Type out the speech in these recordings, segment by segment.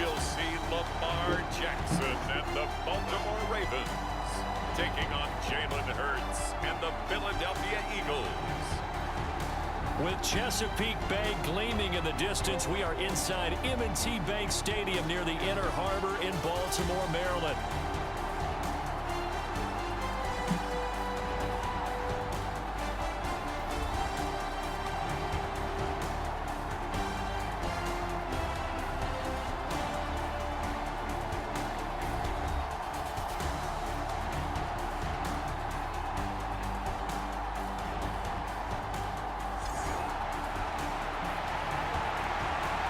we'll see Lamar Jackson and the Baltimore Ravens taking on Jalen Hurts and the Philadelphia Eagles. With Chesapeake Bay gleaming in the distance, we are inside M&T Bank Stadium near the Inner Harbor in Baltimore, Maryland.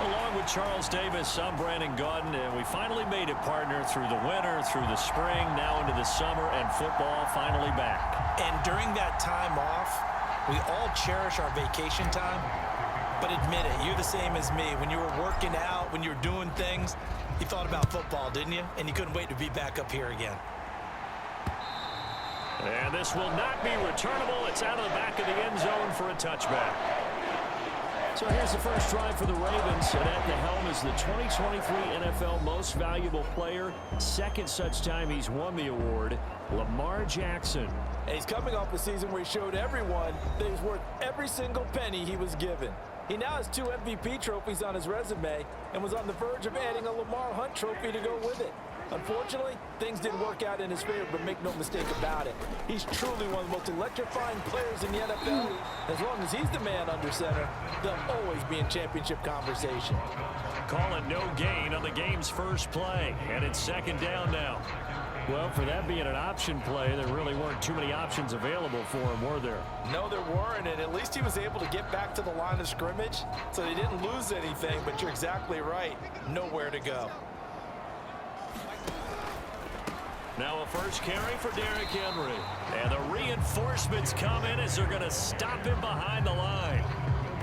Along with Charles Davis, I'm Brandon Gaudin, and we finally made it, partner, through the winter, through the spring, now into the summer, and football finally back. And during that time off, we all cherish our vacation time. But admit it, you're the same as me. When you were working out, when you were doing things, you thought about football, didn't you? And you couldn't wait to be back up here again. And this will not be returnable. It's out of the back of the end zone for a touchback. So here's the first drive for the Ravens, and at the helm is the 2023 NFL Most Valuable Player. Second such time he's won the award, Lamar Jackson. And he's coming off a season where he showed everyone that he's worth every single penny he was given. He now has 2 MVP trophies on his resume and was on the verge of adding a Lamar Hunt trophy to go with it. Unfortunately, things didn't work out in his favor, but make no mistake about it. He's truly one of the most electrifying players in the NFL. As long as he's the man under center, they'll always be in championship conversation. Calling no gain on the game's first play, and it's second down now. Well, for that being an option play, there really weren't too many options available for him, were there? No, there weren't, and at least he was able to get back to the line of scrimmage, so they didn't lose anything, but you're exactly right. Nowhere to go. Now a first carry for Derrick Henry. And the reinforcements come in as they're going to stop him behind the line.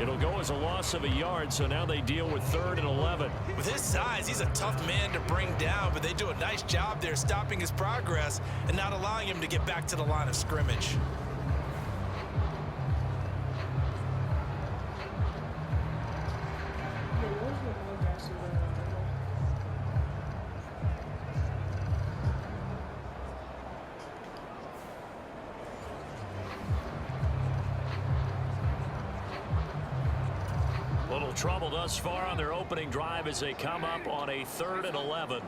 It'll go as a loss of a yard, so now they deal with 3rd and 11. With his size, he's a tough man to bring down, but they do a nice job there stopping his progress and not allowing him to get back to the line of scrimmage. Little trouble thus far on their opening drive as they come up on a 3rd and 11.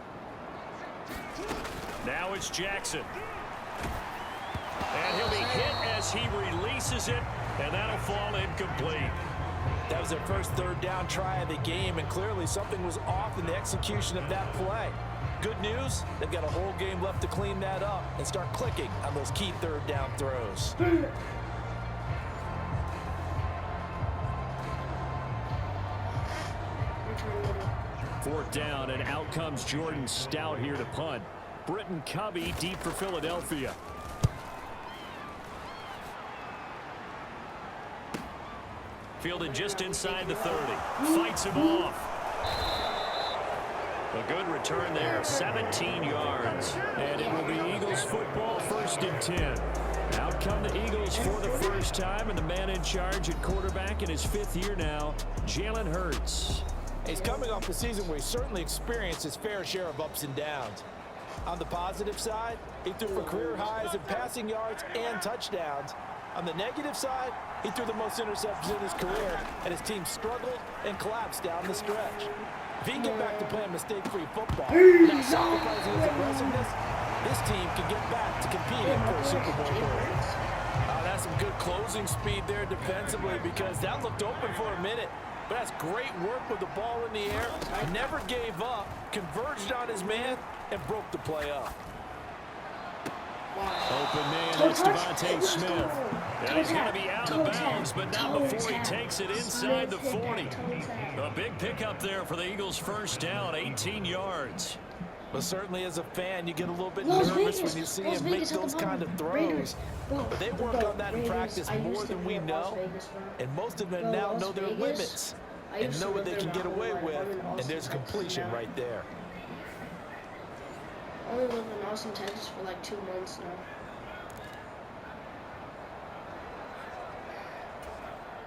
Now it's Jackson. And he'll be hit as he releases it, and that'll fall incomplete. That was their first 3rd down try of the game, and clearly something was off in the execution of that play. Good news, they've got a whole game left to clean that up and start clicking on those key 3rd down throws. 4th down, and out comes Jordan Stout here to punt. Britton Covey deep for Philadelphia. Fielded just inside the 30. Fights him off. A good return there, 17 yards. And it will be Eagles football, 1st and 10. Out come the Eagles for the first time, and the man in charge at quarterback in his 5th year now, Jalen Hurts. He's coming off a season where he certainly experienced his fair share of ups and downs. On the positive side, he threw for career highs in passing yards and touchdowns. On the negative side, he threw the most interceptions in his career, and his team struggled and collapsed down the stretch. If he can get back to playing mistake-free football without sacrificing his aggressiveness, this team can get back to competing for a Super Bowl berth. That's some good closing speed there defensively, because that looked open for a minute. But that's great work with the ball in the air. Never gave up, converged on his man, and broke the play up. Open man, it's Devontae Smith. And he's going to be out of bounds, but not before he takes it inside the 40. A big pickup there for the Eagles' first down, 18 yards. But certainly as a fan, you get a little bit nervous when you see him make those kind of throws. But they work on that in practice more than we know. And most of them now know their limits and know what they can get away with. And there's a completion right there. I only lived in Austin, Texas for like 2 months now.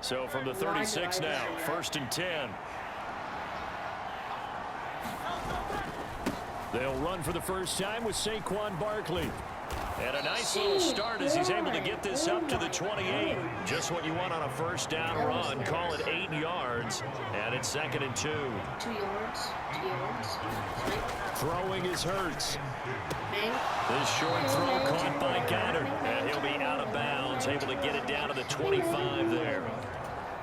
So from the 36 now, 1st and 10. They'll run for the first time with Saquon Barkley. And a nice little start as he's able to get this up to the 28. Just what you want on a first down run. Call it 8 yards. And it's 2nd and 2. 2 yards. 2 yards. Throwing is Hurts. Bang. This short throw caught by Goddard. And he'll be out of bounds, able to get it down to the 25 there.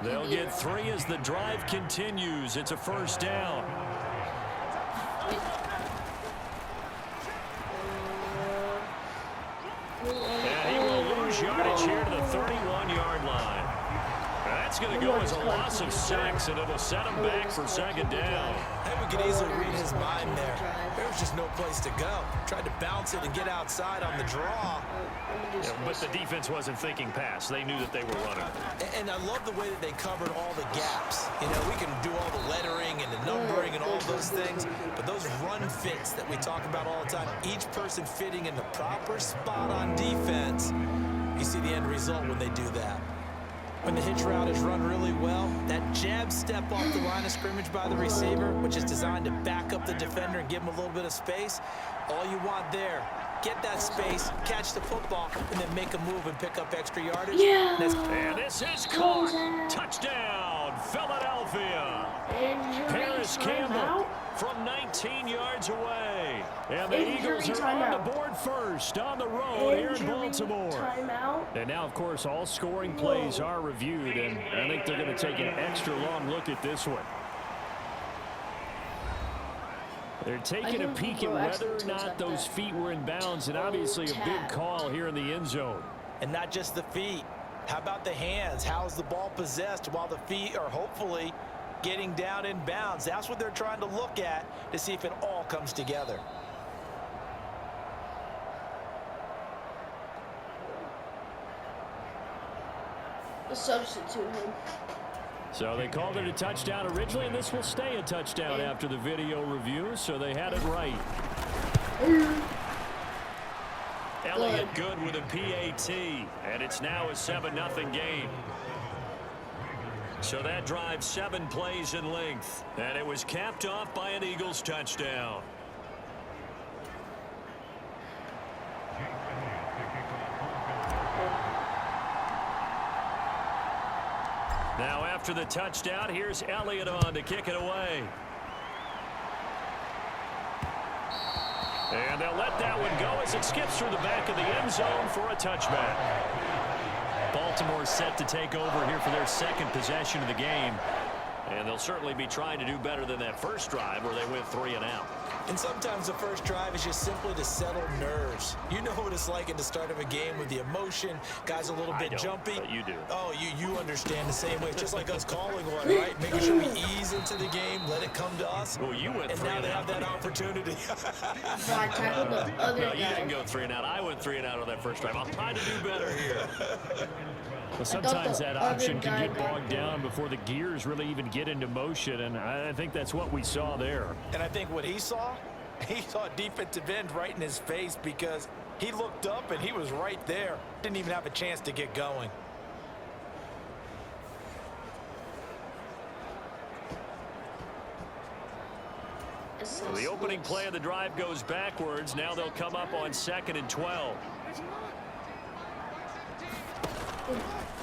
They'll get 3 as the drive continues. It's a first down. And he will lose yardage here to the 31-yard line. That's going to go as a loss of 6, and it'll set him back for 2nd down. And we could easily read his mind there. There was just no place to go. Tried to bounce it and get outside on the draw. Yeah, but the defense wasn't thinking pass. They knew that they were running. And I love the way that they covered all the gaps. You know, we can do all the lettering and the numbering and all those things, but those run fits that we talk about all the time, each person fitting in the proper spot on defense, you see the end result when they do that. When the hitch route is run really well, that jab step off the line of scrimmage by the receiver, which is designed to back up the defender and give him a little bit of space, all you want there, get that space, catch the football, and then make a move and pick up extra yardage. Yeah. And this is caught. Touchdown, Philadelphia. Paris Campbell from 19 yards away. And the Eagles are on the board first on the road here in Baltimore. Timeout. And now, of course, all scoring plays are reviewed, and I think they're going to take an extra long look at this one. They're taking a peek at whether or not those feet were in bounds, and obviously a big call here in the end zone. And not just the feet. How about the hands? How's the ball possessed while the feet are hopefully getting down in bounds? That's what they're trying to look at to see if it all comes together. Substitute him. So they called it a touchdown originally, and this will stay a touchdown after the video review, so they had it right. Elliott good with a PAT, and it's now a 7-0 game. So that drive 7 plays in length, and it was capped off by an Eagles touchdown. Now after the touchdown, here's Elliott on to kick it away. And they'll let that one go as it skips through the back of the end zone for a touchback. Baltimore set to take over here for their 2nd possession of the game. And they'll certainly be trying to do better than that first drive where they went 3 and out. And sometimes the first drive is just simply to settle nerves. You know what it's like at the start of a game with the emotion, guys a little bit jumpy. But you do. Oh, you understand the same way. It's just like us calling one, right? Making sure we ease into the game, let it come to us. Well, you went and 3 now and they out. have that opportunity. So I tackled the other No, you guy. didn't go 3 and out. I went 3 and out on that first drive. I'm trying to do better here. Well, sometimes that option can get bogged down before the gears really even get into motion, and I think that's what we saw there. And I think what he saw a defensive end right in his face because he looked up and he was right there. Didn't even have a chance to get going. So the opening play of the drive goes backwards. Now they'll come up on 2nd and 12.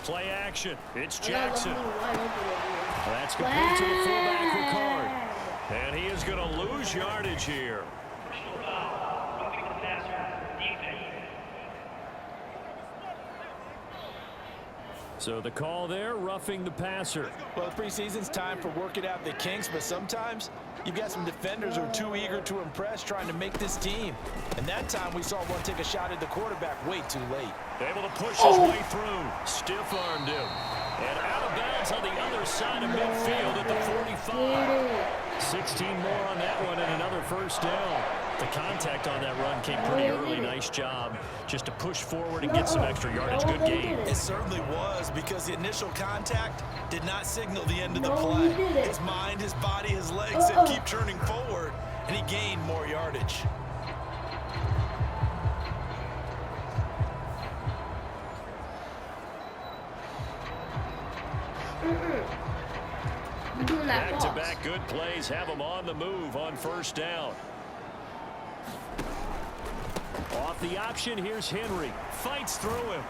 Play action. It's Jackson. That's complete to the fullback, Ricard. And he is going to lose yardage here. So the call there, roughing the passer. Well, the preseason's time for working out the kinks, but sometimes you've got some defenders who are too eager to impress, trying to make this team. And that time we saw one take a shot at the quarterback way too late. Able to push his way through. Stiff-armed him. And out of bounds on the other side of midfield at the 45. 16 more on that one and another first down. The contact on that run came pretty early. Nice job just to push forward and get some extra yardage. Good game. It certainly was because the initial contact did not signal the end of the play. His mind, his body, his legs said keep turning forward, and he gained more yardage. We're doing that Back-to-back good plays have them on the move on first down. Off the option, here's Henry. Fights through him.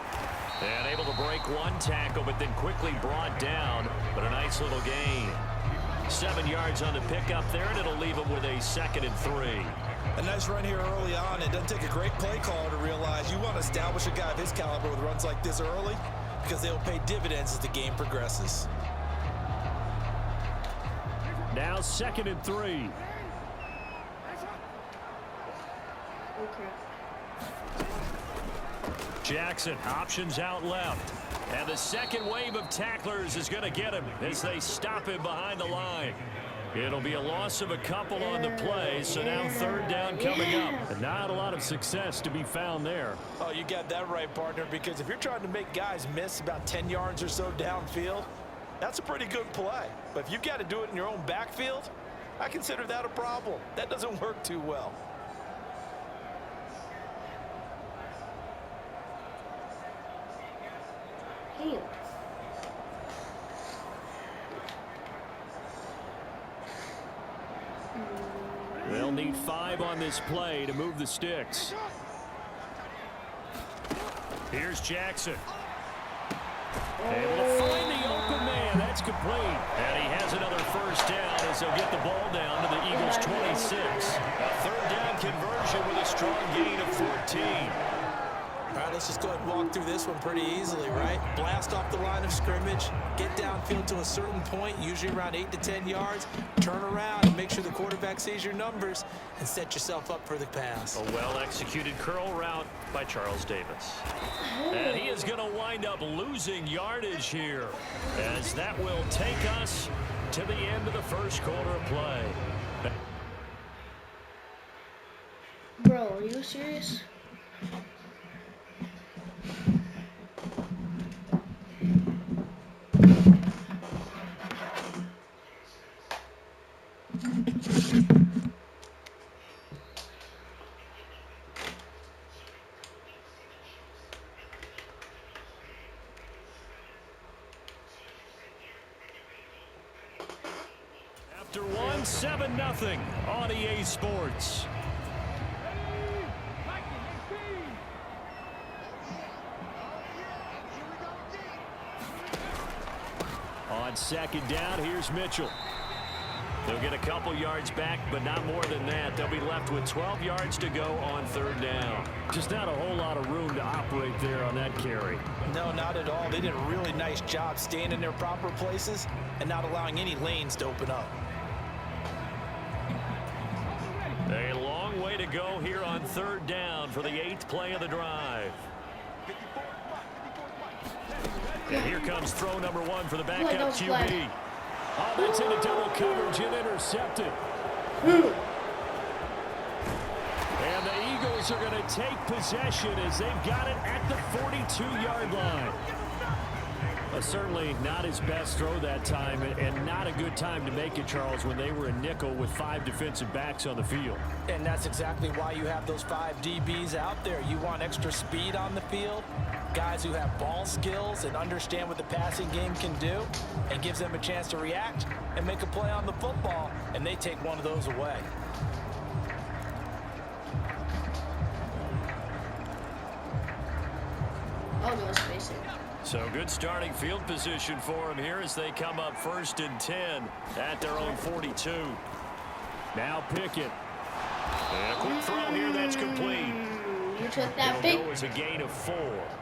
And able to break one tackle, but then quickly brought down. But a nice little gain. 7 yards on the pickup there, and it'll leave him with a 2nd and 3. A nice run here early on. It doesn't take a great play caller to realize you want to establish a guy of his caliber with runs like this early because they'll pay dividends as the game progresses. Now 2nd and 3. Okay. Jackson options out left. And the second wave of tacklers is going to get him as they stop him behind the line. It'll be a loss of a couple on the play, so now 3rd down coming up. And not a lot of success to be found there. Oh, you got that right, partner, because if you're trying to make guys miss about 10 yards or so downfield, that's a pretty good play. But if you've got to do it in your own backfield, I consider that a problem. That doesn't work too well. Damn. They'll need 5 on this play to move the sticks. Here's Jackson. Able to find the open man. That's complete. And he has another 1st down as they'll get the ball down to the Eagles' 26. A 3rd down conversion with a strong gain of 14. All right, let's just go ahead and walk through this one pretty easily, right? Blast off the line of scrimmage, get downfield to a certain point, usually around 8 to 10 yards, turn around and make sure the quarterback sees your numbers and set yourself up for the pass. A well-executed curl route by Charles Davis. And he is going to wind up losing yardage here, as that will take us to the end of the 1st quarter of play. Bro, are you serious? After 7-0 on EA Sports. On 2nd down, here's Mitchell. They'll get a couple yards back, but not more than that. They'll be left with 12 yards to go on 3rd down. Just not a whole lot of room to operate there on that carry. No, not at all. They did a really nice job staying in their proper places and not allowing any lanes to open up. A long way to go here on 3rd down for the 8th play of the drive. And here comes throw number 1 for the backup QB. Oh, that's into double coverage and intercepted. And the Eagles are going to take possession as they've got it at the 42-yard line. Certainly not his best throw that time, and not a good time to make it, Charles, when they were in nickel with 5 defensive backs on the field. And that's exactly why you have those 5 DBs out there. You want extra speed on the field, guys who have ball skills and understand what the passing game can do, and gives them a chance to react and make a play on the football, and they take one of those away. Oh, no, it's basic. So good starting field position for them here as they come up 1st and 10 at their own 42. Now Pickett. And a quick throw here, that's complete. You took that It'll big. go as a gain of 4,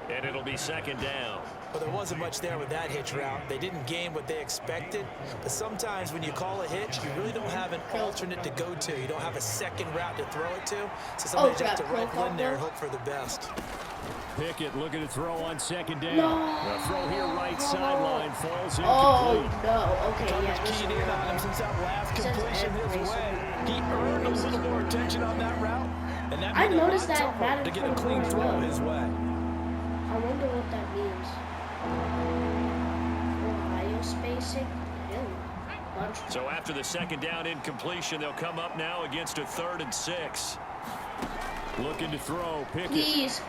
and it'll be 2nd down. Well, there wasn't much there with that hitch route. They didn't gain what they expected, but sometimes when you call a hitch, you really don't have an alternate to go to. You don't have a second route to throw it to, so sometimes you have to rifle in there and hope for the best. Pickett looking to throw on 2nd down. No. The throw here right sideline falls Oh, incomplete. no. Okay, Coverage yeah. keyed in on him since that last Says completion his every way. He earned a little more attention on that route, and that I made it a lot noticed that tougher Madden to get a 24 clean as throw well. his way. I wonder what that means. Ohio spacing? Ew. So after the 2nd down incompletion, they'll come up now against a 3rd and 6. Looking to throw, Pickett. Please.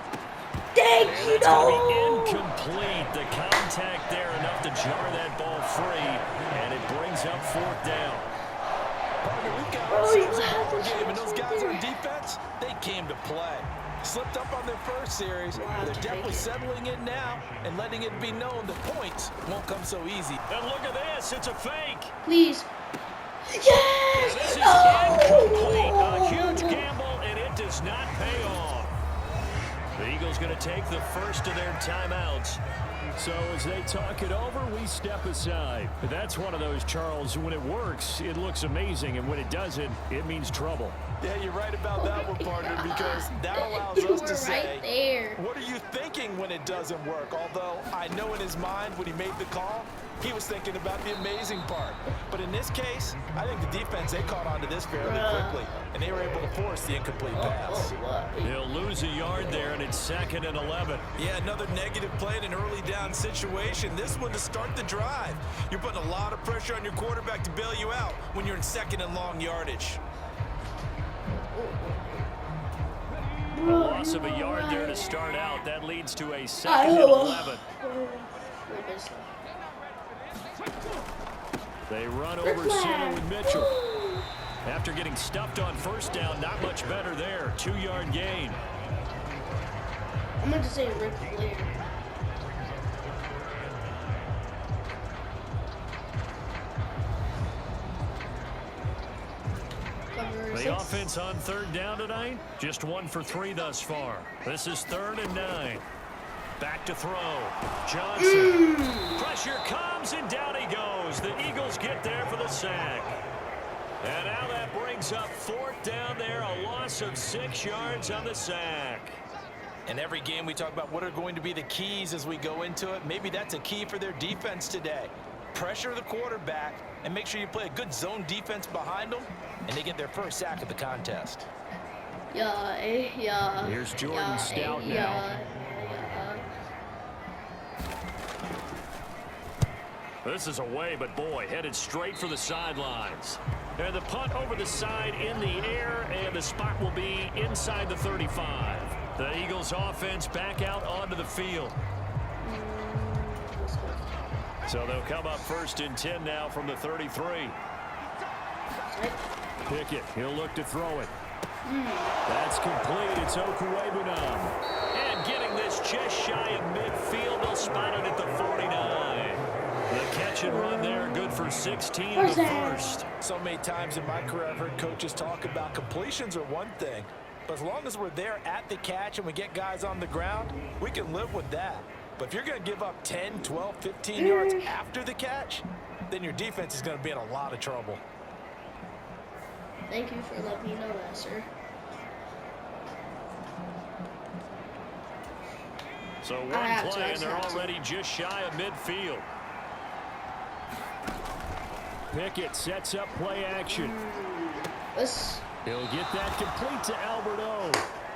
Thank And you, it's going to be no. incomplete. The contact there enough to jar that ball free, and it brings up 4th down. Partner, we've got yards. It's a ball game, and those guys on defense, they came to play. Slipped up on their first series. They're definitely settling in now and letting it be known that points won't come so easy. And look at this. It's a fake. Please. Yes! This is Oh! incomplete. A huge gamble, and it does not pay off. The Eagles going to take the first of their timeouts. So as they talk it over, we step aside. But that's one of those, Charles, when it works, it looks amazing, and when it doesn't, it means trouble. Yeah, you're right about that one, partner, because that allows You us were to say, right there. what are you thinking when it doesn't work? Although I know in his mind when he made the call, he was thinking about the amazing part. But in this case, I think the defense, they caught on to this fairly quickly, and they were able to force the incomplete pass. He'll lose a yard there, and it's 2nd and 11. Yeah, another negative play in an early down situation. This one to start the drive. You're putting a lot of pressure on your quarterback to bail you out when you're in 2nd and long yardage. A loss of a yard there to start out. That leads to a 2nd and 11. They run over center with Mitchell. After getting stuffed on first down, not much better there. 2-yard gain. I'm going to say Ric Flair. The offense on 3rd down tonight, just 1 for 3 thus far. This is 3rd and 9. Back to throw. Johnson. Pressure comes, and down he goes. The Eagles get there for the sack. And now that brings up 4th down there, a loss of 6 yards on the sack. In every game we talk about what are going to be the keys as we go into it. Maybe that's a key for their defense today. Pressure the quarterback and make sure you play a good zone defense behind them, and they get their first sack of the contest. Yeah. Here's Jordan Stout now. This is away, but boy, headed straight for the sidelines. And the punt over the side in the air, and the spot will be inside the 35. The Eagles offense back out onto the field. So they'll come up 1st and 10 now from the 33. Pickett, he'll look to throw it. That's complete. It's Okuwebunam. And getting this just shy of midfield, they'll spot it at the 49. The catch and run there, good for 16 in the first. So many times in my career I've heard coaches talk about completions are one thing, but as long as we're there at the catch and we get guys on the ground, we can live with that. But if you're going to give up 10, 12, 15 yards after the catch, then your defense is going to be in a lot of trouble. Thank you for letting me know that, sir. So one play, and they're already just shy of midfield. Pickett sets up play action. He'll get that complete to Albert O.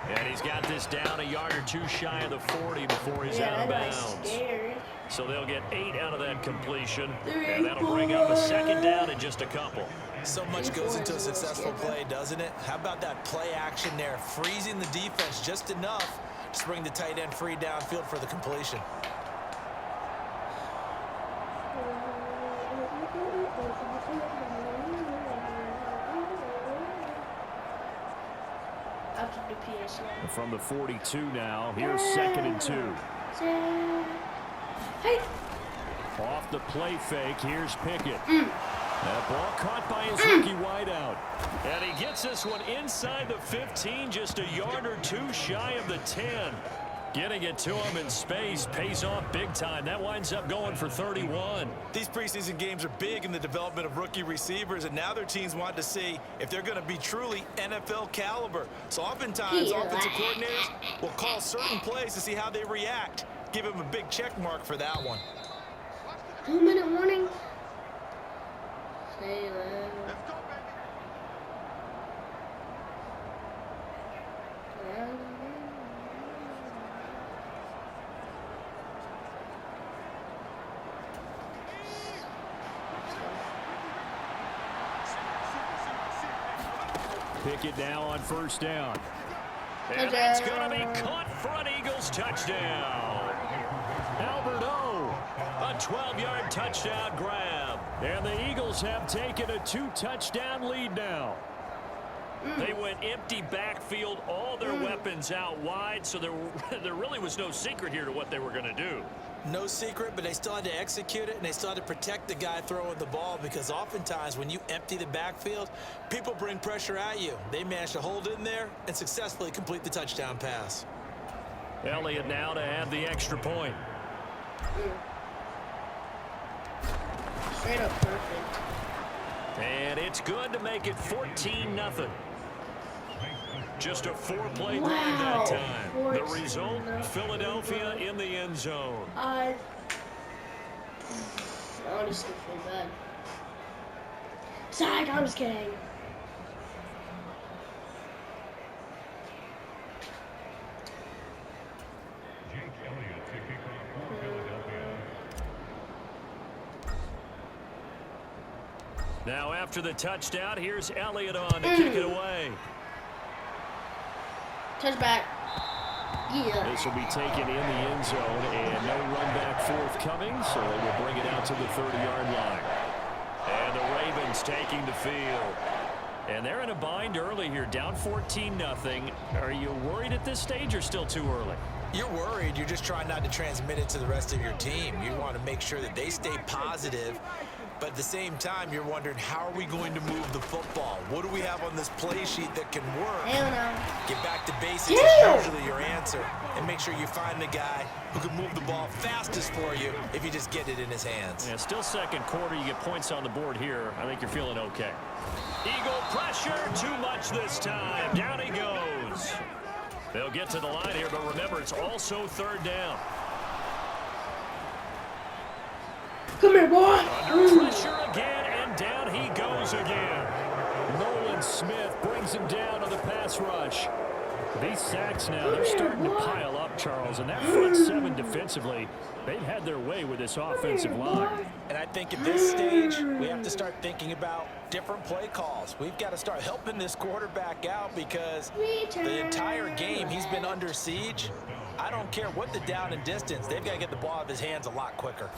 And he's got this down a yard or 2 shy of the 40 before he's out of bounds. So they'll get 8 out of that completion, and that'll bring up a 2nd down in just a couple. So much goes into a successful play, doesn't it? How about that play action there, freezing the defense just enough to bring the tight end free downfield for the completion. From the 42 now, here's 2nd and 2. Hey. Off the play fake, here's Pickett. That ball caught by his rookie wideout. And he gets this one inside the 15, just a yard or 2 shy of the 10. Getting it to him in space pays off big time. That winds up going for 31. These preseason games are big in the development of rookie receivers, and now their teams want to see if they're going to be truly NFL caliber. So oftentimes, offensive coordinators will call certain plays to see how they react. Give him a big check mark for that one. 2-minute warning. Say that. Pickett now on 1st down. And that's going to be caught for an Eagles touchdown. Albert O, a 12-yard touchdown grab. And the Eagles have taken a 2-touchdown lead now. They went empty backfield, all their weapons out wide, so there really was no secret here to what they were going to do. No secret, but they still had to execute it, and they still had to protect the guy throwing the ball, because oftentimes when you empty the backfield, people bring pressure at you. They managed to hold in there and successfully complete the touchdown pass. Elliott now to have the extra point. Straight up perfect. And it's good to make it 14-0. Just a 4-play drive that time. The result, Philadelphia in the end zone. I honestly feel bad. Zach, I'm just kidding. Now after the touchdown, here's Elliott on to kick it away. Touchback. Yeah. This will be taken in the end zone, and no run back forthcoming, so they will bring it out to the 30-yard line. And the Ravens taking the field. And they're in a bind early here, down 14-0. Are you worried at this stage or still too early? You're worried. You're just trying not to transmit it to the rest of your team. You want to make sure that they stay positive. But at the same time, you're wondering, how are we going to move the football? What do we have on this play sheet that can work? Hell no. Get back to basics is usually your answer. And make sure you find the guy who can move the ball fastest for you if you just get it in his hands. Yeah, still second quarter. You get points on the board here. I think you're feeling okay. Eagle pressure. Too much this time. Down he goes. They'll get to the line here, but remember, it's also third down. Come here, boy. Under pressure again, and down he goes again. Nolan Smith brings him down on the pass rush. These sacks now, they're starting to pile up, Charles, and that front seven defensively, they've had their way with this offensive line. And I think at this stage, we have to start thinking about different play calls. We've got to start helping this quarterback out, because the entire game he's been under siege. I don't care what the down and distance, they've got to get the ball out of his hands a lot quicker.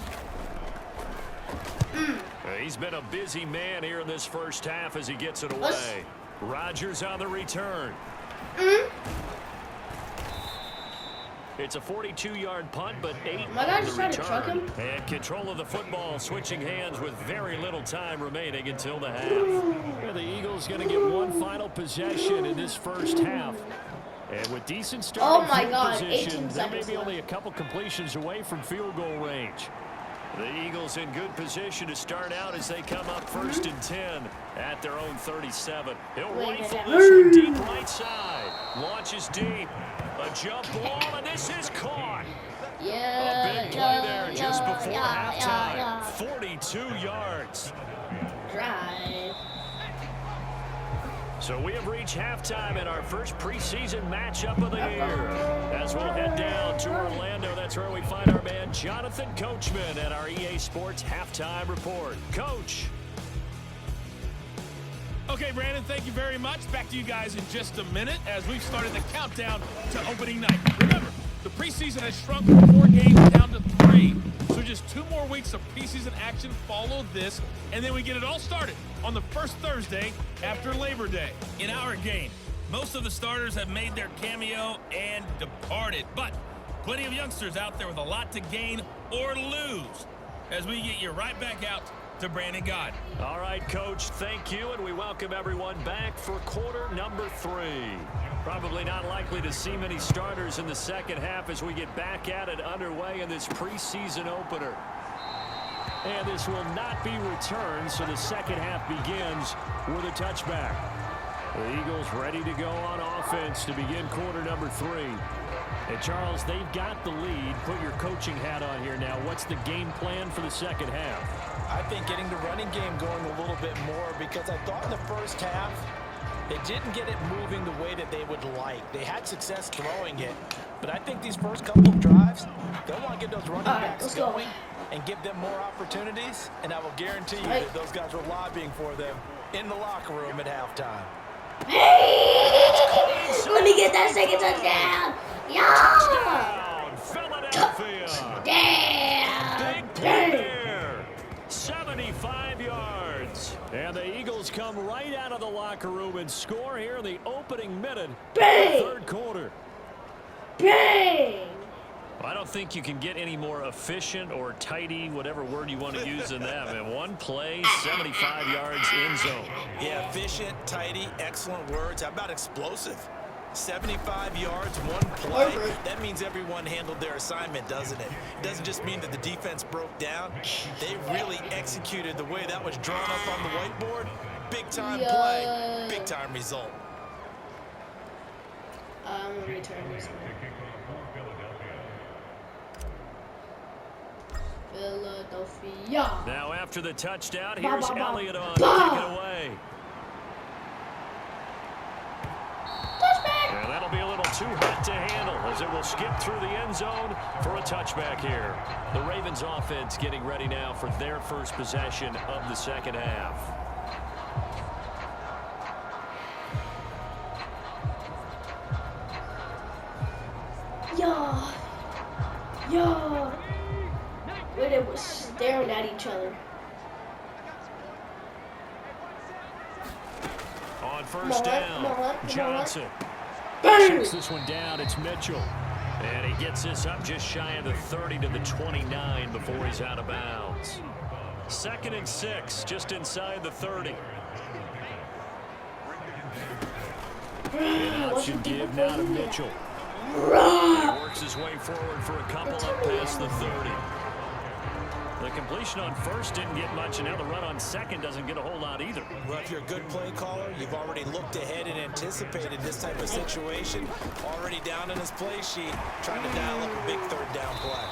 He's been a busy man here in this first half as he gets it away. Rodgers on the return. It's a 42-yard punt, but 8 My guy on just the tried to truck return. him. And control of the football, switching hands with very little time remaining until the half. Yeah, the Eagles going to get one final possession in this first half. And with decent starting position, they may be only a couple completions away from field goal range. The Eagles in good position to start out as they come up 1st and 10 at their own 37. He'll rifle this one deep right side. Launches deep. A jump ball, and this is caught. A big play there just before halftime. 42 yards. Drive. So we have reached halftime in our first preseason matchup of the year. As we'll head down to Orlando, that's where we find our man Jonathan Coachman at our EA Sports Halftime Report. Coach. Okay, Brandon, thank you very much. Back to you guys in just a minute as we've started the countdown to opening night. Remember, the preseason has shrunk from 4 games down to 3. So just 2 more weeks of preseason action follow this, and then we get it all started on the first Thursday after Labor Day. In our game, most of the starters have made their cameo and departed, but plenty of youngsters out there with a lot to gain or lose as we get you right back out to Brandon Gaudin. All right, Coach, thank you, and we welcome everyone back for quarter number 3. Probably not likely to see many starters in the second half as we get back at it underway in this preseason opener. And this will not be returned, so the second half begins with a touchback. The Eagles ready to go on offense to begin quarter number 3. And Charles, they've got the lead. Put your coaching hat on here now. What's the game plan for the second half? I think getting the running game going a little bit more, because I thought in the first half they didn't get it moving the way that they would like. They had success throwing it, but I think these first couple of drives, they'll want to get those running backs going and give them more opportunities, and I will guarantee you that those guys were lobbying for them in the locker room at halftime. Hey! Let me get that second touchdown! Yeah! Philadelphia! Damn! Big play there! 75 yards. And the Eagles come right out of the locker room and score here in the opening minute of Bang! the third quarter. Bang! I don't think you can get any more efficient or tidy, whatever word you want to use than that, man. One play, 75 yards in zone. Yeah, efficient, tidy, excellent words. How about explosive? 75 yards, one play. That means everyone handled their assignment, doesn't it? It doesn't just mean that the defense broke down. They really executed the way that was drawn up on the whiteboard. Big-time play, big-time result. I'm going to return this one. Philadelphia. Now after the touchdown, Ba, here's ba, ba, Elliott on ba. to kick it away. Touchback. And that'll be a little too hot to handle as it will skip through the end zone for a touchback here. The Ravens offense getting ready now for their first possession of the second half. Yeah. Yeah. Where they were staring at each other. On first down, come on. Johnson. Bang! Checks this one down. It's Mitchell. And he gets this up just shy of the 30 to the 29 before he's out of bounds. 2nd and 6, just inside the 30. An option give now to Mitchell. He works his way forward for a couple up past the 30. The completion on first didn't get much, and now the run on second doesn't get a whole lot either. Well, if you're a good play caller, you've already looked ahead and anticipated this type of situation. Already down in his play sheet, trying to dial up a big third down play.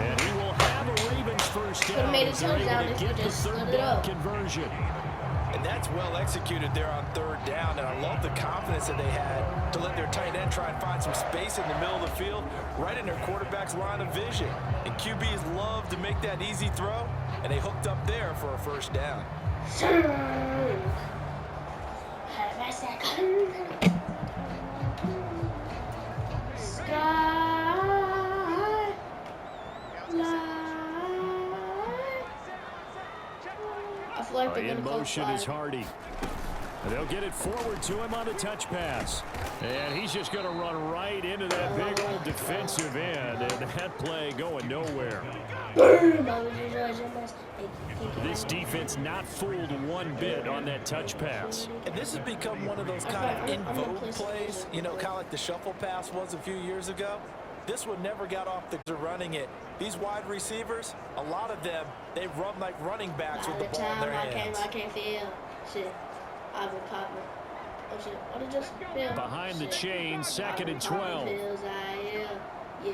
And he will have a Ravens first down. made a As they're touchdown able if to you get the just third split it down up. conversion. And that's well executed there on third down, and I love the confidence that they had to let their tight end try and find some space in the middle of the field, right in their quarterback's line of vision. And QBs love to make that easy throw, and they hooked up there for a first down. I feel like they're In gonna call motion is flag. Hardy. And they'll get it forward to him on the touch pass. And he's just going to run right into that big old defensive end. And that play going nowhere. This defense not fooled one bit on that touch pass. And this has become one of those kind of in vogue plays, you know, kind of like the shuffle pass was a few years ago. This one never got off the running it. These wide receivers, a lot of them, they run like running backs with the ball in their hands. I can't feel shit. I've been popping. Oh shit, what did just feel? Behind the Shit. chain, 2nd and 12. Pills, yeah.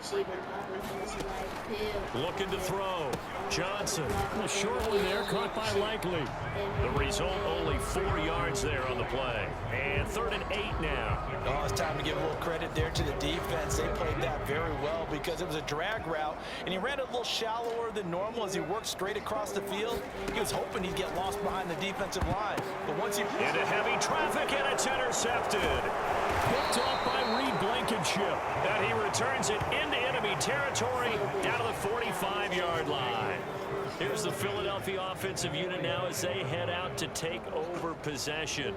She been popping pills like pills. Looking to throw. Johnson. The short one there caught by Likely. The result only 4 yards there on the play. And 3rd and 8 now. Oh, it's time to give a little credit there to the defense. They played that very well because it was a drag route, and he ran it a little shallower than normal as he worked straight across the field. He was hoping he'd get lost behind the defensive line. But once he... Into heavy traffic, and it's intercepted. Picked off by Reed Blankenship. And he returns it into enemy territory down to the 45-yard line. Here's the Philadelphia offensive unit now as they head out to take over possession.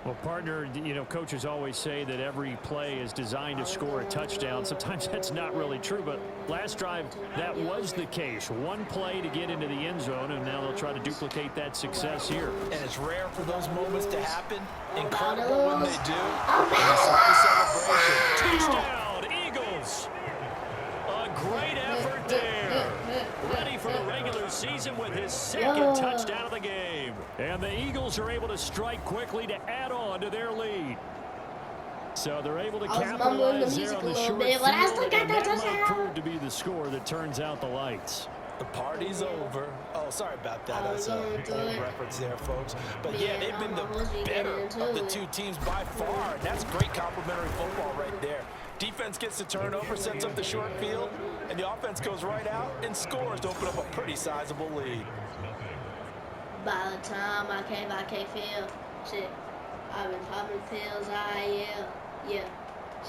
Well, partner, you know, coaches always say that every play is designed to score a touchdown. Sometimes that's not really true, but last drive, that was the case. One play to get into the end zone, and now they'll try to duplicate that success here. And it's rare for those moments to happen. Incredible when they do. And it's like a celebration. Touchdown, Eagles! A great effort there. Ready for the regular season with his 2nd touchdown of the game. And the Eagles are able to strike quickly to add on to their lead. So they're able to I was mumbling the capitalize there music on a the little short bit, but I field, still got and that that might touchdown. prove to be the score that turns out the lights. The party's over. Oh, sorry about that. I was That's a going through old it. reference there, folks. But Yeah, yeah, they've been the I'm mostly better getting of the into two it. teams by far. And that's great complementary football right there. Defense gets the turnover, sets up the short field, and the offense goes right out and scores to open up a pretty sizable lead. By the time I can't feel shit. I've been popping pills, yeah.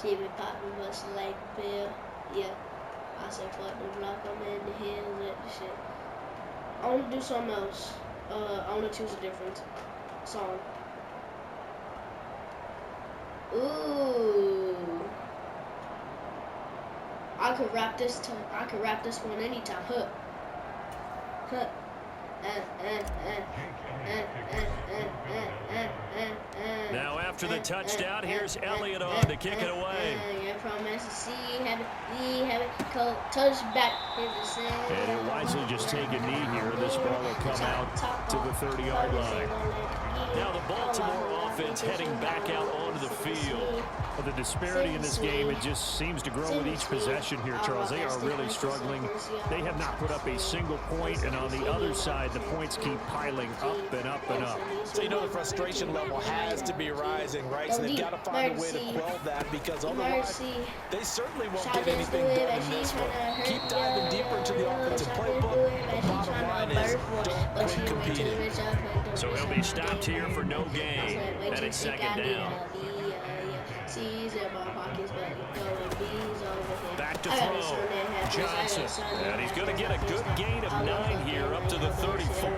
She been popping butts like a pill, yeah. I said fuck the block, I'm in the hills at the shit. I want to do something else. I want to choose a different song. Ooh. I could rap this one anytime. Huh. Huh. Now after the touchdown, here's Elliott on to kick it away. From SEC, have it, touchback. And he'll wisely just take a knee here. This ball will come out to the 30-yard line. Now the Baltimore offense heading back out onto the field. But the disparity in this game, it just seems to grow with each possession here, Charles. They are really struggling. They have not put up a single point, and on the other side, the points keep piling up and up and up. So you know the frustration level has to be rising, right? So they've got to find a way to quell that, because otherwise they certainly won't get anything done in this one. Keep diving deeper into the offensive playbook. The bottom line is don't quit competing. So he'll be stopped here for no gain, and it's second down. Back to throw, Johnson, and he's going to get a good gain of 9 here up to the 34.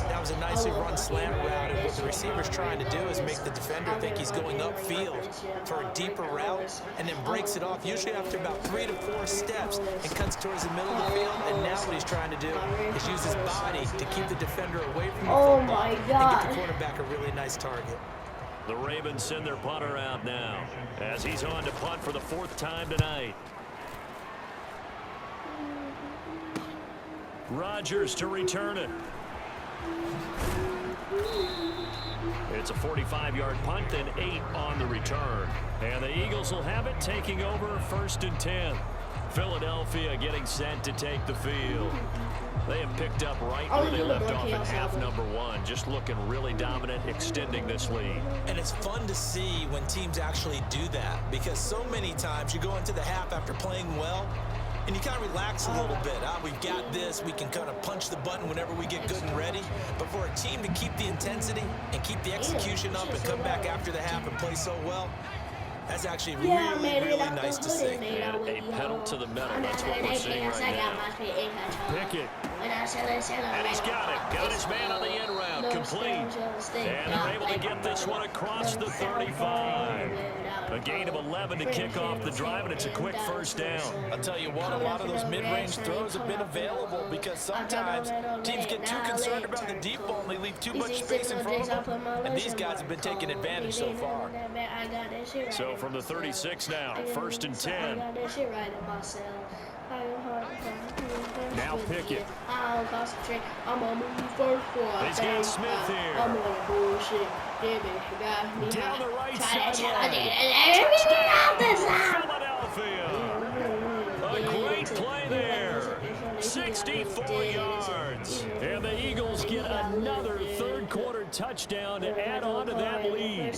That was a nicely run slant route, and what the receiver's trying to do is make the defender think he's going upfield for a deeper route, and then breaks it off, usually after about 3 to 4 steps, and cuts towards the middle of the field. And now what he's trying to do is use his body to keep the defender away from the football and get the quarterback a really nice target. The Ravens send their punter out now as he's on to punt for the 4th time tonight. Rodgers to return it. It's a 45-yard punt, then 8 on the return. And the Eagles will have it, taking over 1st and 10. Philadelphia getting set to take the field. They have picked up right where they left off at half number 1, just looking really dominant, extending this lead. And it's fun to see when teams actually do that, because so many times you go into the half after playing well, and you kind of relax a little bit. We've got this. We can kind of punch the button whenever we get good and ready. But for a team to keep the intensity and keep the execution up and come back after the half and play so well, that's actually really nice to see. And a pedal to the metal. That's what we're seeing right now. Pickett. And he's got it. Got his man on the end route. Complete. And they're able to get this one across the 35. A gain of 11 to kick off the drive, and it's a quick 1st down. I'll tell you what, a lot of those mid-range throws have been available, because sometimes teams get too concerned about the deep ball and they leave too much space in front of them. And these guys have been taking advantage so far. So from the 36 now, 1st and 10. Now Pickett. I'll concentrate. I'm gonna move first for He's got Smith here. I'm gonna bullshit. Down the right Philadelphia. A great play there. 64 yards. And the Eagles get another 3rd quarter touchdown to add on to that lead.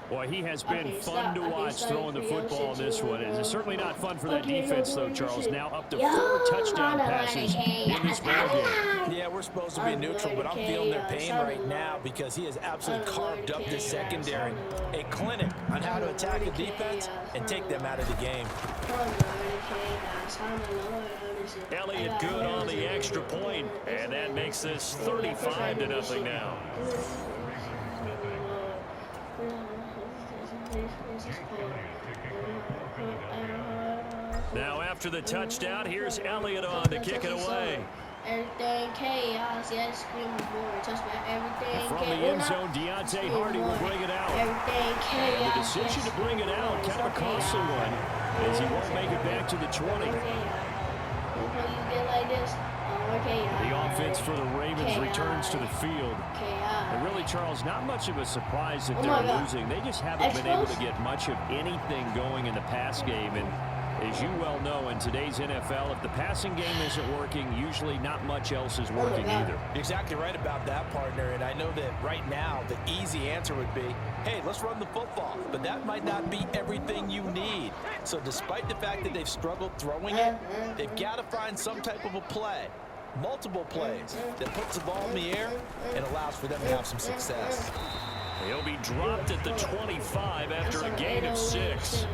Boy, he has been fun to watch throwing the football in this one. It's certainly not fun for that defense, though, Charles. Now up to 4 touchdown passes in this ballgame. Yeah, we're supposed to be neutral, but I'm feeling their pain right now, because he has absolutely carved up this secondary. A clinic on how to attack the defense and take them out of the game. Elliott good on the extra point, and that makes this 35-0 now. Now after the touchdown, here's Elliott on to kick it away. Everything chaos, yes, touchback, everything from the end zone, Deontay Hardy will bring it out. Everything chaos. The decision to bring it out, kind of a costly one, as he won't make it back to the 20. The offense for the Ravens returns to the field. And really, Charles, not much of a surprise that they're losing. They just haven't been able to get much of anything going in the pass game. And as you well know, in today's NFL, if the passing game isn't working, usually not much else is working either. You're exactly right about that, partner. And I know that right now the easy answer would be, hey, let's run the football. But that might not be everything you need. So despite the fact that they've struggled throwing it, they've got to find some type of a play, multiple plays, that puts the ball in the air and allows for them to have some success. He'll be dropped at the 25 after a gain of 6.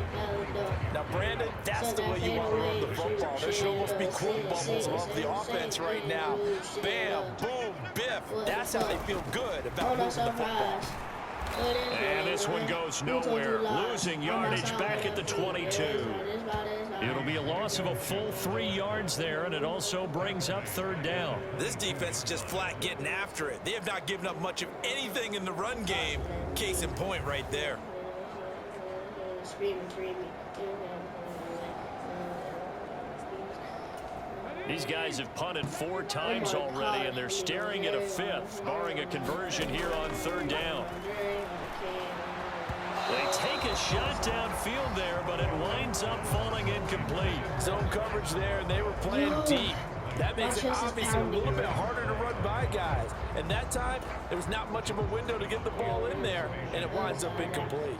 Now, Brandon, that's the way you want to run the football. There should almost be quote bubbles off the offense right now. Bam, boom, biff. That's how they feel good about moving the football. And this one goes nowhere, losing yardage back at the 22. It'll be a loss of a full 3 yards there, and it also brings up third down. This defense is just flat getting after it. They have not given up much of anything in the run game. Case in point right there. These guys have punted 4 times already, and they're staring at a 5th, barring a conversion here on third down. They take a shot downfield there, but it winds up falling incomplete. Zone coverage there, and they were playing deep. That makes it obviously a little bit harder to run by guys. And that time, there was not much of a window to get the ball in there, and it winds up incomplete.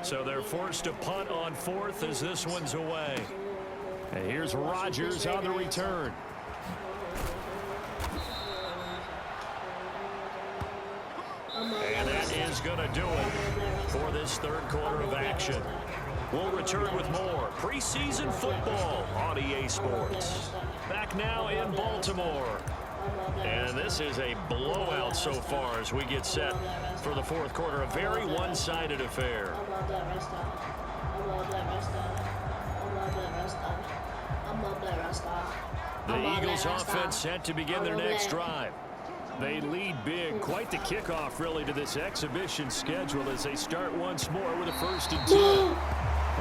So they're forced to punt on 4th as this one's away. And here's Rodgers on the return. And that is going to do it for this third quarter of action. We'll return with more preseason football on EA Sports. Back now in Baltimore. And this is a blowout so far as we get set for the fourth quarter. A very one-sided affair. The Eagles offense set to begin their next drive. They lead big. Quite the kickoff, really, to this exhibition schedule as they start once more with a 1st and 10.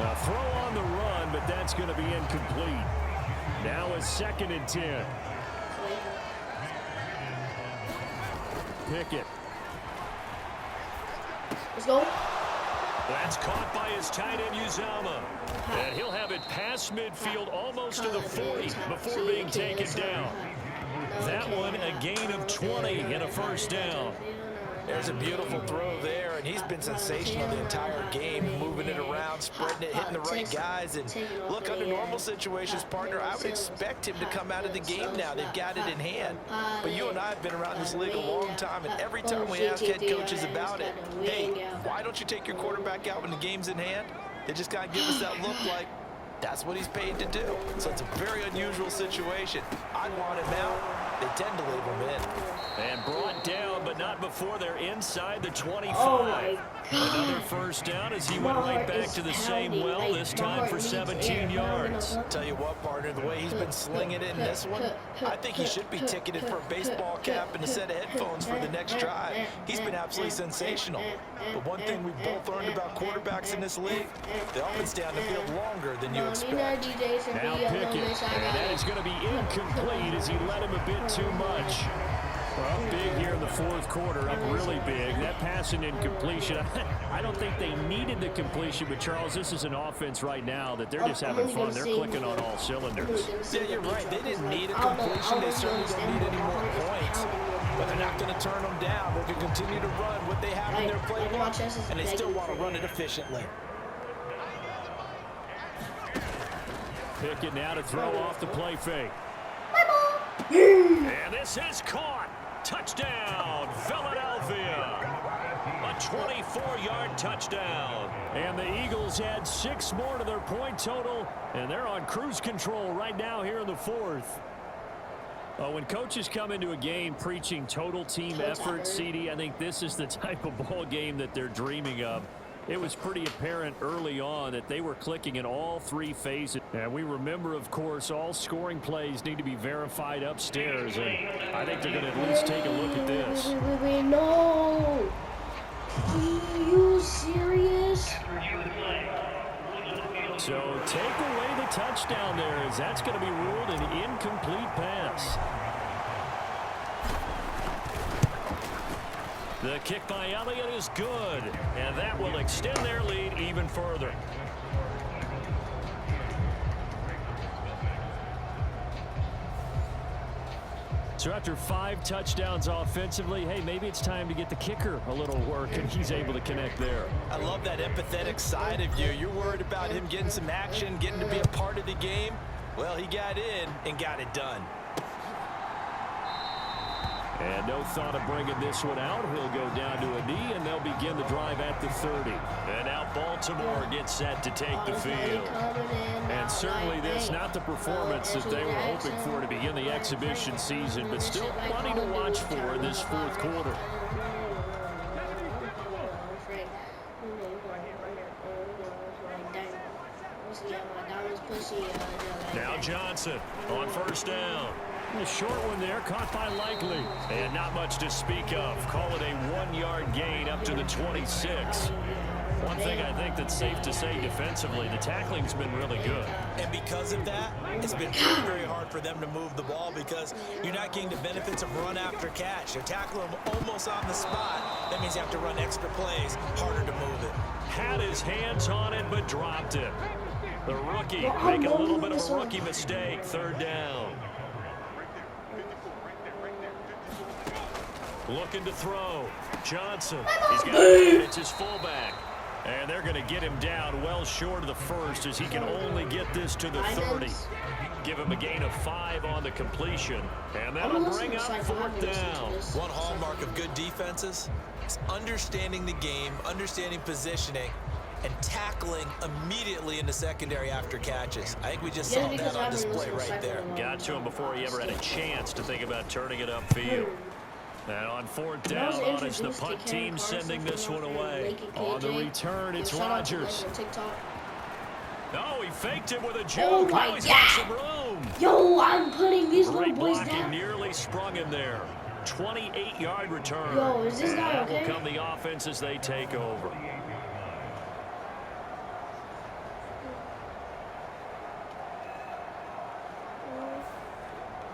A throw on the run, but that's going to be incomplete. Now a 2nd and 10. Pickett. Let's go. That's caught by his tight end, Uzomah. And he'll have it past midfield almost to the 40 before being taken down. That one a gain of 20 and a 1st down. There's a beautiful throw there, and he's been sensational the entire game, moving it around, spreading it, hitting the right guys. And look, under normal situations, partner, I would expect him to come out of the game now. They've got it in hand. But you and I have been around this league a long time, and every time we ask head coaches about it, hey, why don't you take your quarterback out when the game's in hand? They just kind of give us that look like that's what he's paid to do. So it's a very unusual situation. I'd want him out. They tend to leave him in. And brought down, but not before they're inside the 25. Oh my God. Another 1st down as he went right back to the same well, this time for 17 yards. Tell you what, partner, the way he's been slinging it in this one, I think he should be ticketed for a baseball cap and a set of headphones for the next drive. He's been absolutely sensational. But one thing we've both learned about quarterbacks in this league, they often stay on the field longer than you expect. Now Pickett, and that is going to be incomplete as he led him a bit too much. Well, up big here in the fourth quarter, up really big. That pass and incompletion, I don't think they needed the completion, but Charles, this is an offense right now that they're just having fun. They're clicking on all cylinders. Yeah, you're right. They didn't need a completion. They certainly don't need any more points. But they're not going to turn them down. They're going to continue to run what they have in their playbook, and they still want to run it efficiently. Pickett now to throw off the play fake. And this is caught. Touchdown, Philadelphia. A 24-yard touchdown. And the Eagles add 6 more to their point total, and they're on cruise control right now here in the fourth. When coaches come into a game preaching total team effort, CD, I think this is the type of ball game that they're dreaming of. It was pretty apparent early on that they were clicking in all 3 phases. And we remember, of course, all scoring plays need to be verified upstairs. And I think they're going to at least take a look at this. Wait, no. Are you serious? So take away the touchdown there, as that's going to be ruled an incomplete pass. The kick by Elliott is good, and that will extend their lead even further. So after 5 touchdowns offensively, hey, maybe it's time to get the kicker a little work, and he's able to connect there. I love that empathetic side of you. You're worried about him getting some action, getting to be a part of the game. Well, he got in and got it done. And no thought of bringing this one out. He'll go down to a knee, and they'll begin the drive at the 30. And now Baltimore gets set to take the field. And certainly this, not the performance that they were hoping for to begin the exhibition season, but still plenty to watch for in this fourth quarter. Now Johnson on first down. A short one there, caught by Likely. And not much to speak of. Call it a 1-yard gain up to the 26. One thing I think that's safe to say defensively, the tackling's been really good. And because of that, it's been very, very hard for them to move the ball because you're not getting the benefits of run after catch. They're tackling them almost on the spot. That means you have to run extra plays, harder to move it. Had his hands on it, but dropped it. The rookie making a little bit of a rookie mistake. Third down. Looking to throw. Johnson. He's got it. It's his fullback. And they're going to get him down well short of the first as he can only get this to the 30. Give him a gain of 5 on the completion. And that'll bring up fourth down. One hallmark of good defenses is understanding the game, understanding positioning, and tackling immediately in the secondary after catches. I think we just saw that on display right there. Got to him before he ever had a chance to think about turning it upfield. And on fourth down, on is the punt team sending this one away. On the return, it's Rodgers. No, he faked it with a juke. Oh my He's got some room. Yo, I'm putting these little Great boys blocking, down. nearly sprung him there. 28-yard return. Yo, is this and guy that okay? will come the offense as they take over.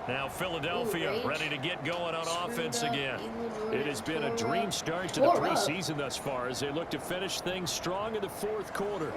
Now Philadelphia ready to get going on offense again. It has been a dream start to the preseason thus far as they look to finish things strong in the fourth quarter.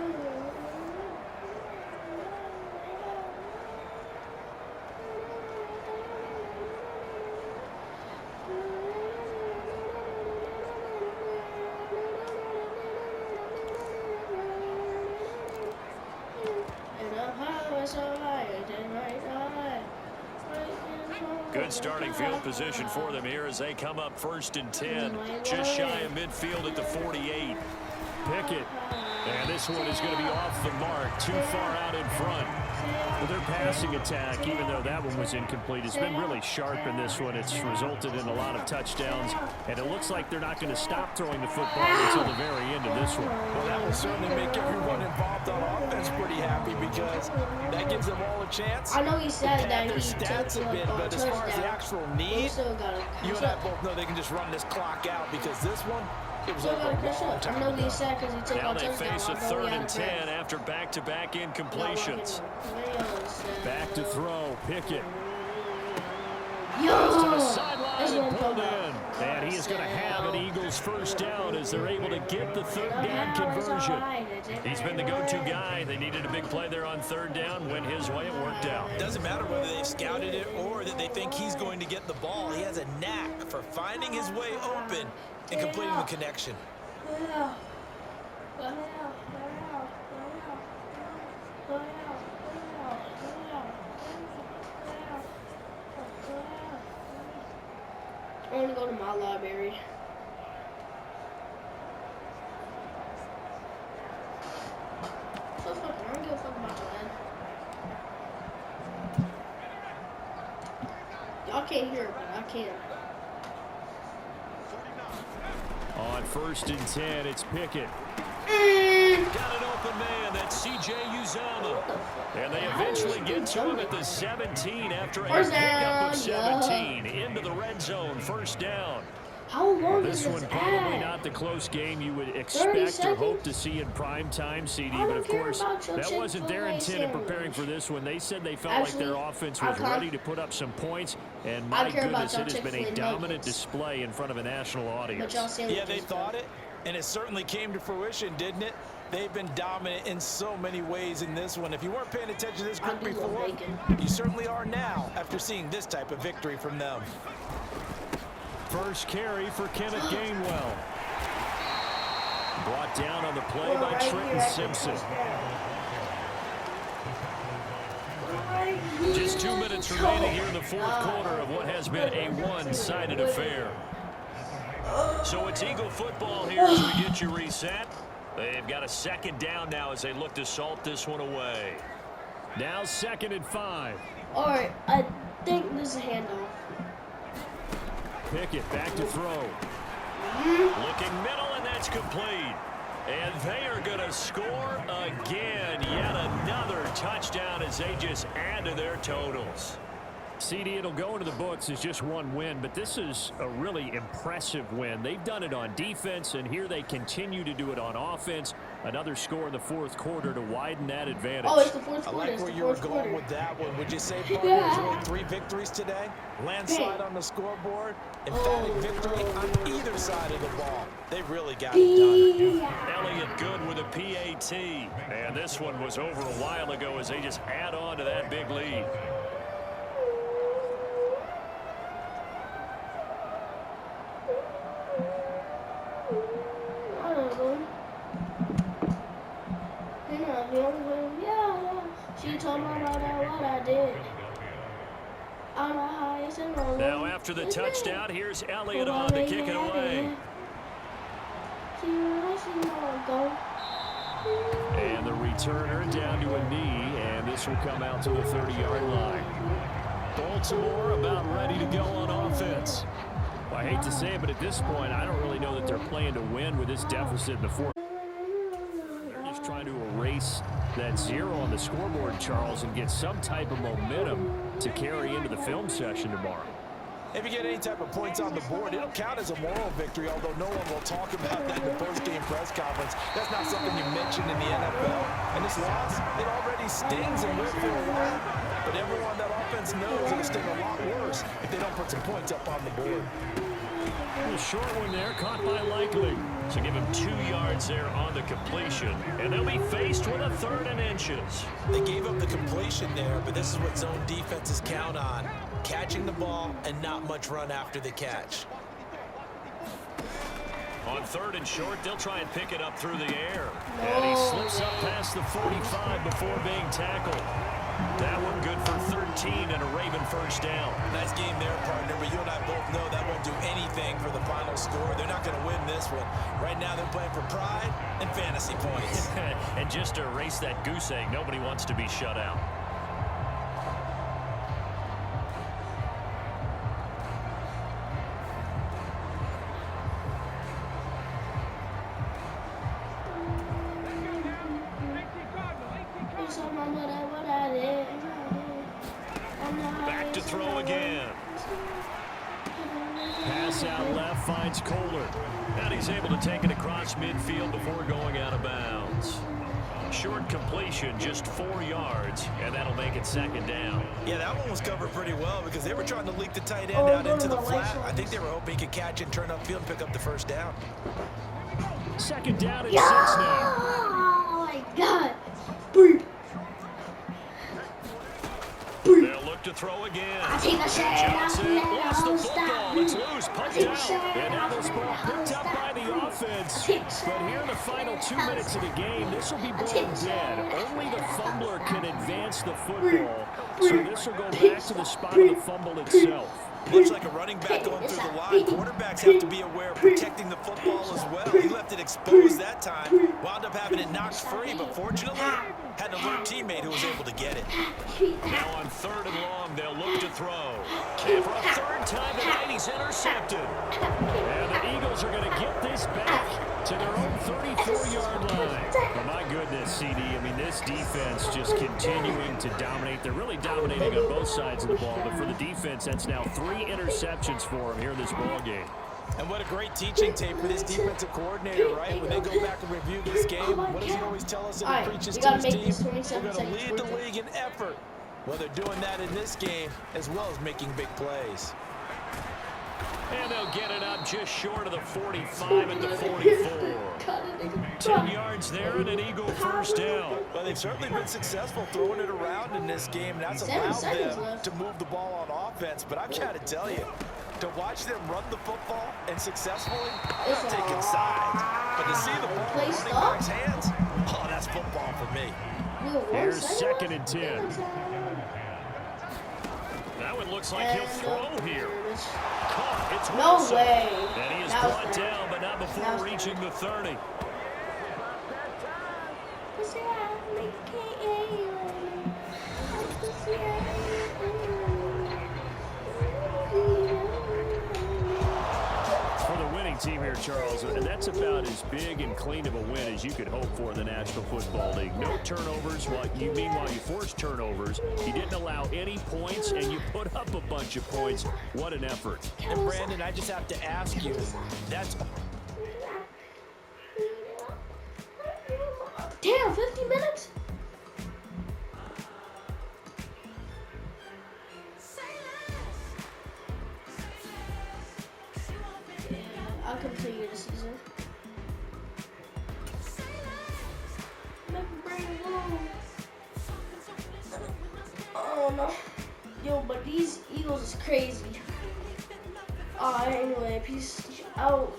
Good starting field position for them here as they come up 1st and 10. Just shy of midfield at the 48. Pickett. And this one is going to be off the mark. Too far out in front. But their passing attack, even though that one was incomplete, has been really sharp in this one. It's resulted in a lot of touchdowns. And it looks like they're not going to stop throwing the football until the very end of this one. Well, that will certainly make everyone involved on offense pretty happy because that gives them all a chance. I know he said to that pad he their stats took a bit, but as far as the actual need, you and I both know they can just run this clock out because this one, it was over a long time ago. Now they face a 3rd and 10 after back-to-back incompletions. Back to throw, Pickett. To the sideline and pulled in. And he is going to have an Eagles first down as they're able to get the 3rd down conversion. He's been the go-to guy. They needed a big play there on 3rd down. Went his way, it worked out. Doesn't matter whether they've scouted it or that they think he's going to get the ball. He has a knack for finding his way open and completing the connection. I want to go to my library. So fucking, I don't give a fuck about your Y'all can't hear it, but I can. On 1st and 10, it's Pickett. Got an open man. That's C.J. Uzama. And they eventually get to him at the 17 after a pickup of 17. Into the red zone, 1st down. How long This is one this probably ad? not the close game you would expect or hope to see in prime time, CD. I don't But of care course, about your that wasn't their Chick-fil-A intent in preparing for this one. They said they felt like their offense was ready to put up some points. And my goodness, it has been a dominant display in front of a national audience. Yeah, they thought it, and it certainly came to fruition, didn't it? They've been dominant in so many ways in this one. If you weren't paying attention to this group before, you certainly are now after seeing this type of victory from them. First carry for Kenneth Gainwell. Brought down on the play by Trenton Simpson. Just 2 minutes remaining here in the fourth quarter of what has been a one-sided affair. So it's Eagle football here as we get you reset. They've got a second down now as they look to salt this one away. Now 2nd and 5. All right, I think this is a handoff. Pickett back to throw. Looking middle, and that's complete. And they are going to score again. Yet another touchdown as they just add to their totals. CD, it'll go into the books as just one win, but this is a really impressive win. They've done it on defense, and here they continue to do it on offense. Another score in the fourth quarter to widen that advantage. Oh, it's the fourth I quarter. like where you were going with that one. Would you say Partners won 3 victories today? Landslide on the scoreboard, emphatic victory on either side of the ball. They really got it done. Elliott good with a PAT. And this one was over a while ago as they just add on to that big lead. She told my mother what I did. I'm the highest and only. Now after the touchdown, here's Elliott on to kick it away. And the returner down to a knee, and this will come out to the 30-yard line. Baltimore about ready to go on offense. Well, I hate to say it, but at this point, I don't really know that they're playing to win with this deficit in the fourth. They're just trying to erase that 0 on the scoreboard, Charles, and get some type of momentum to carry into the film session tomorrow. If you get any type of points on the board, it'll count as a moral victory, although no one will talk about that in the post-game press conference. That's not something you mention in the NFL. And this loss, it already stings and will for a while. But everyone that offense knows it'll sting a lot worse if they don't put some points up on the board. A short one there, caught by Likely. So give him 2 yards there on the completion. And they'll be faced with a 3rd and inches. They gave up the completion there, but this is what zone defenses count on. Catching the ball and not much run after the catch. On 3rd and short, they'll try and pick it up through the air. And he slips up past the 45 before being tackled. That one good for 13 and a Raven first down. Nice game there, partner, but you and I both know that won't do anything for the final score. They're not going to win this one. Right now they're playing for pride and fantasy points. And just to erase that goose egg, nobody wants to be shut out. Back to throw again. Pass out left, finds Kohler. And he's able to take it across midfield before going out of bounds. Short completion, just 4 yards, and that'll make it 2nd down. Yeah, that one was covered pretty well because they were trying to leak the tight end out into the flat. I think they were hoping he could catch and turn upfield and pick up the first down. 2nd down and 6 now. Oh my God. They'll look to throw again. Johnson lost the football. It's loose. Punched out. And now this ball picked up by the offense. But here in the final 2 minutes of the game, this will be ball dead. Only the fumbler can advance the football. So this will go back to the spot of the fumble itself. Looks like a running back going through the line. Quarterbacks have to be aware of protecting the football as well. He left it exposed that time. Wound up having it knocked free, but fortunately, had an alert teammate who was able to get it. Now on 3rd and long, they'll look to throw. And for a 3rd time tonight, he's intercepted. And the Eagles are going to get this back to their own 34-yard line. Well, my goodness, CD, I mean, this defense just continuing to dominate. They're really dominating on both sides of the ball, but for the defense, that's now 3 interceptions for them here in this ball game. And what a great teaching tape for this defensive coordinator, right? When they go back and review this game, what does he always tell us and he preaches to his team? We're going to lead the league in effort. Well, they're doing that in this game as well as making big plays. And they'll get it up just short of the 45 at the 44. 10 yards there and an Eagle first down. Well, they've certainly been successful throwing it around in this game, and that's allowed them to move the ball on offense. But I've got to tell you, to watch them run the football and successfully, I'm not taking sides. But to see the ball in running back's hands, oh, that's football for me. Here's 2nd and 10. Now it looks like he'll throw here. Caught. It's No Wilson. way. And he is That was brought bad. down, but not That before was reaching bad. the 30. For the winning team here, Charles, and that's about as big and clean of a win as you could hope for in the National Football League. No turnovers. Meanwhile, you forced turnovers. You didn't allow any points, and you put up a bunch of points. What an effort. And Brandon, I just have to ask you, that's Damn, 50 minutes? Yeah, I'll continue the season. Make me bring it along. I don't know. Yo, but these Eagles is crazy. Anyway, peace out.